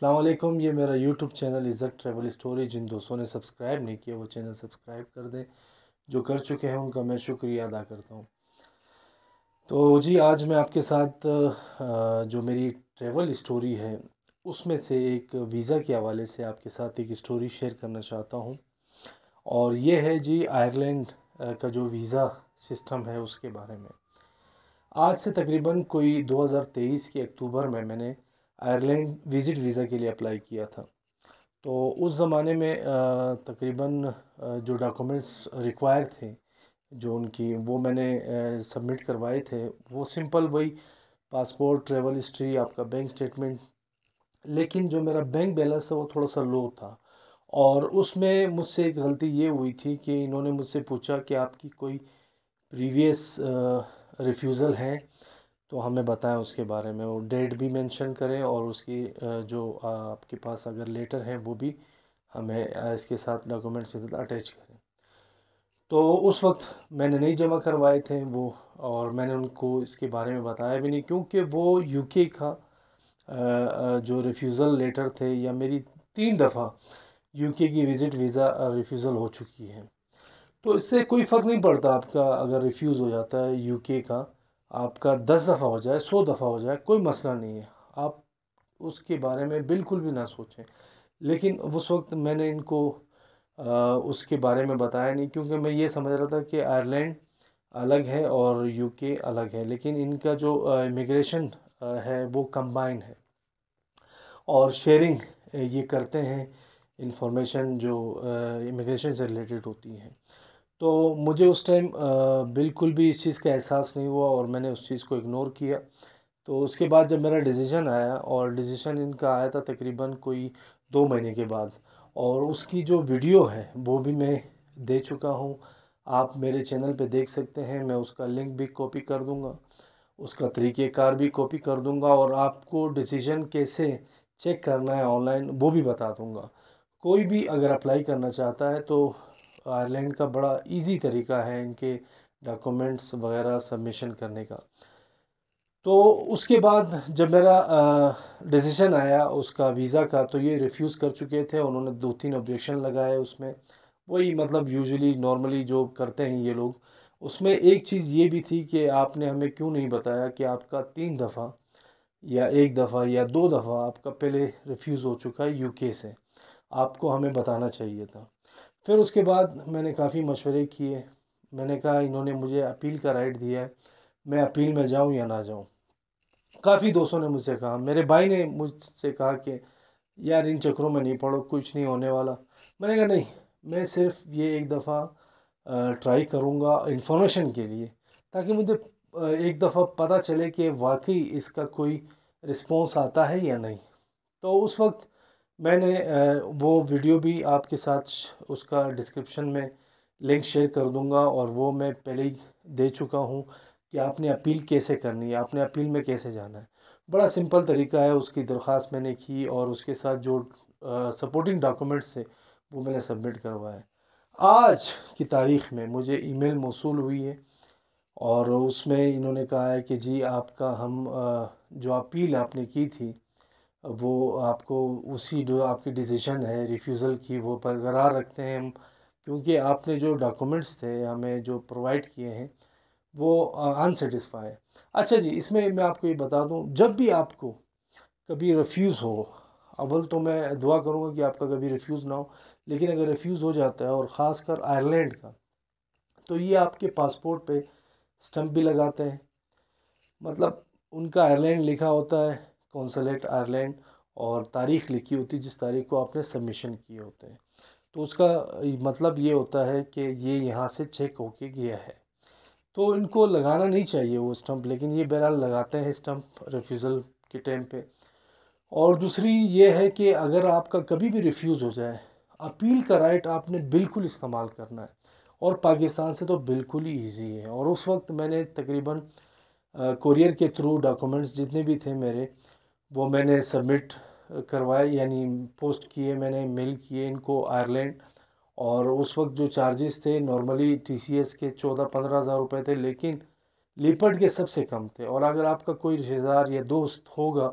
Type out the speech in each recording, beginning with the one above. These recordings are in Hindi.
अस्सलाम वालेकुम। ये मेरा यूट्यूब चैनल इज़्ज़त ट्रैवल स्टोरी। जिन दोस्तों ने सब्सक्राइब नहीं किया वो चैनल सब्सक्राइब कर दें, जो कर चुके हैं उनका मैं शुक्रिया अदा करता हूँ। तो जी आज मैं आपके साथ जो मेरी ट्रैवल स्टोरी है उसमें से एक वीज़ा के हवाले से आपके साथ एक स्टोरी शेयर करना चाहता हूँ। और ये है जी आयरलैंड का जो वीज़ा सिस्टम है उसके बारे में। आज से तकरीबन कोई 2023 के अक्टूबर में मैंने आयरलैंड विज़िट वीज़ा के लिए अप्लाई किया था। तो उस ज़माने में तकरीबन जो डॉक्यूमेंट्स रिक्वायर थे, जो उनकी वो मैंने सबमिट करवाए थे, वो सिंपल वही पासपोर्ट, ट्रैवल हिस्ट्री, आपका बैंक स्टेटमेंट। लेकिन जो मेरा बैंक बैलेंस है वो थोड़ा-सा लो था और उसमें मुझसे एक गलती ये हुई थी कि इन्होंने मुझसे पूछा कि आपकी कोई प्रीवियस रिफ्यूज़ल है तो हमें बताएं उसके बारे में, वो डेट भी मेंशन करें और उसकी जो आपके पास अगर लेटर है वो भी हमें इसके साथ डॉक्यूमेंट्स के साथ अटैच करें। तो उस वक्त मैंने नहीं जमा करवाए थे वो, और मैंने उनको इसके बारे में बताया भी नहीं क्योंकि वो यूके का जो रिफ्यूज़ल लेटर थे, या मेरी 3 दफ़ा यूके की विज़िट वीज़ा रिफ्यूज़ल हो चुकी है। तो इससे कोई फ़र्क नहीं पड़ता आपका अगर रिफ्यूज़ हो जाता है यूके का, आपका 10 दफ़ा हो जाए, 100 दफ़ा हो जाए, कोई मसला नहीं है। आप उसके बारे में बिल्कुल भी ना सोचें। लेकिन उस वक्त मैंने इनको उसके बारे में बताया नहीं क्योंकि मैं ये समझ रहा था कि आयरलैंड अलग है और यूके अलग है, लेकिन इनका जो इमिग्रेशन है वो कंबाइन है और शेयरिंग ये करते हैं इंफॉर्मेशन जो इमिग्रेशन से रिलेटेड होती हैं। तो मुझे उस टाइम बिल्कुल भी इस चीज़ का एहसास नहीं हुआ और मैंने उस चीज़ को इग्नोर किया। तो उसके बाद जब मेरा डिसीजन आया, और डिसीजन इनका आया था तकरीबन कोई 2 महीने के बाद, और उसकी जो वीडियो है वो भी मैं दे चुका हूँ। आप मेरे चैनल पे देख सकते हैं, मैं उसका लिंक भी कॉपी कर दूँगा, उसका तरीक़ेकार भी कॉपी कर दूँगा, और आपको डिसीजन कैसे चेक करना है ऑनलाइन वो भी बता दूँगा। कोई भी अगर अप्लाई करना चाहता है तो आयरलैंड का बड़ा ईज़ी तरीका है इनके डॉक्यूमेंट्स वगैरह सबमिशन करने का। तो उसके बाद जब मेरा डिसीजन आया उसका वीज़ा का, तो ये रिफ्यूज़ कर चुके थे। उन्होंने 2-3 ऑब्जेक्शन लगाए उसमें, वही मतलब यूजुअली नॉर्मली जो करते हैं ये लोग। उसमें एक चीज़ ये भी थी कि आपने हमें क्यों नहीं बताया कि आपका 3 दफ़ा या 1 दफ़ा या 2 दफ़ा आपका पहले रिफ्यूज़ हो चुका है यूके से, आपको हमें बताना चाहिए था। फिर उसके बाद मैंने काफ़ी मशवरे किए। मैंने कहा इन्होंने मुझे अपील का राइट दिया है, मैं अपील में जाऊँ या ना जाऊँ। काफ़ी दोस्तों ने मुझसे कहा, मेरे भाई ने मुझसे कहा कि यार इन चक्करों में नहीं पड़ो, कुछ नहीं होने वाला। मैंने कहा नहीं, मैं सिर्फ ये एक दफ़ा ट्राई करूँगा इन्फॉर्मेशन के लिए, ताकि मुझे एक दफ़ा पता चले कि वाकई इसका कोई रिस्पॉन्स आता है या नहीं। तो उस वक्त मैंने वो वीडियो भी आपके साथ उसका डिस्क्रिप्शन में लिंक शेयर कर दूंगा, और वो मैं पहले ही दे चुका हूँ कि आपने अपील कैसे करनी है, आपने अपील में कैसे जाना है। बड़ा सिंपल तरीका है, उसकी दरख्वास्त मैंने की और उसके साथ जो सपोर्टिंग डॉक्यूमेंट्स थे वो मैंने सबमिट करवाए। आज की तारीख़ में मुझे ईमेल मौसूल हुई है और उसमें इन्होंने कहा है कि जी आपका हम जो अपील आपने की थी वो आपको उसी जो आपकी डिसीजन है रिफ्यूज़ल की वो बरकरार रखते हैं हम, क्योंकि आपने जो डॉक्यूमेंट्स थे हमें जो प्रोवाइड किए हैं वो अनसेटिस्फाई है। अच्छा जी, इसमें मैं आपको ये बता दूं, जब भी आपको कभी रिफ्यूज़ हो, अव्वल तो मैं दुआ करूंगा कि आपका कभी रिफ्यूज़ ना हो, लेकिन अगर रिफ्यूज़ हो जाता है और ख़ासकर आयरलैंड का, तो ये आपके पासपोर्ट पे स्टंप भी लगाते हैं। मतलब उनका आयरलैंड लिखा होता है, कौंसलेट आयरलैंड, और तारीख़ लिखी होती है जिस तारीख़ को आपने सबमिशन किए होते हैं। तो उसका मतलब ये होता है कि ये यहाँ से चेक होके गया है। तो इनको लगाना नहीं चाहिए वो स्टंप, लेकिन ये बहरहाल लगाते हैं स्टंप रिफ्यूज़ल के टाइम पे। और दूसरी ये है कि अगर आपका कभी भी रिफ्यूज़ हो जाए, अपील का राइट आपने बिल्कुल इस्तेमाल करना है, और पाकिस्तान से तो बिल्कुल ही ईज़ी है। और उस वक्त मैंने तकरीबन कोरियर के थ्रू डॉक्यूमेंट्स जितने भी थे मेरे, वो मैंने सबमिट करवाए, यानी पोस्ट किए, मैंने मेल किए इनको आयरलैंड। और उस वक्त जो चार्जेस थे नॉर्मली टीसीएस के 14-15 हज़ार रुपये थे, लेकिन लिपर्ड के सबसे कम थे। और अगर आपका कोई रिश्तेदार या दोस्त होगा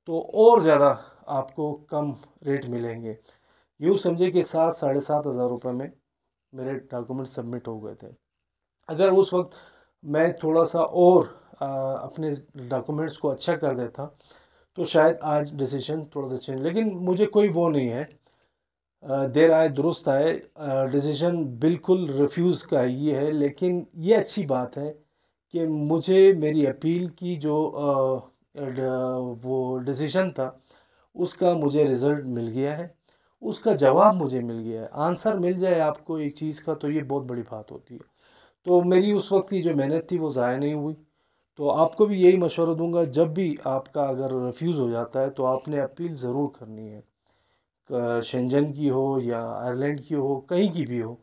तो और ज़्यादा आपको कम रेट मिलेंगे। यूँ समझे कि 7-7,500 रुपये में मेरे डॉक्यूमेंट सबमिट हो गए थे। अगर उस वक्त मैं थोड़ा सा और अपने डॉक्यूमेंट्स को अच्छा कर देता तो शायद आज डिसीजन थोड़ा सा चेंज, लेकिन मुझे कोई वो नहीं है, देर आए दुरुस्त आए। डिसीजन बिल्कुल रिफ्यूज़ का ये है, लेकिन ये अच्छी बात है कि मुझे मेरी अपील की जो वो डिसीजन था उसका मुझे रिज़ल्ट मिल गया है, उसका जवाब मुझे मिल गया है। आंसर मिल जाए आपको एक चीज़ का तो ये बहुत बड़ी बात होती है। तो मेरी उस वक्त की जो मेहनत थी वो ज़ाया नहीं हुई। तो आपको भी यही मशवरा दूंगा, जब भी आपका अगर रिफ्यूज़ हो जाता है तो आपने अपील ज़रूर करनी है, शेंजन की हो या आयरलैंड की हो, कहीं की भी हो,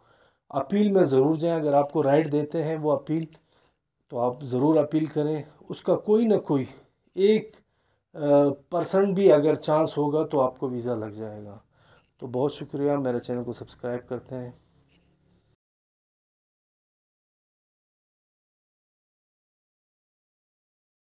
अपील में ज़रूर जाएं। अगर आपको राइट देते हैं वो अपील तो आप ज़रूर अपील करें। उसका कोई ना कोई 1% भी अगर चांस होगा तो आपको वीज़ा लग जाएगा। तो बहुत शुक्रिया, मेरे चैनल को सब्सक्राइब करते हैं।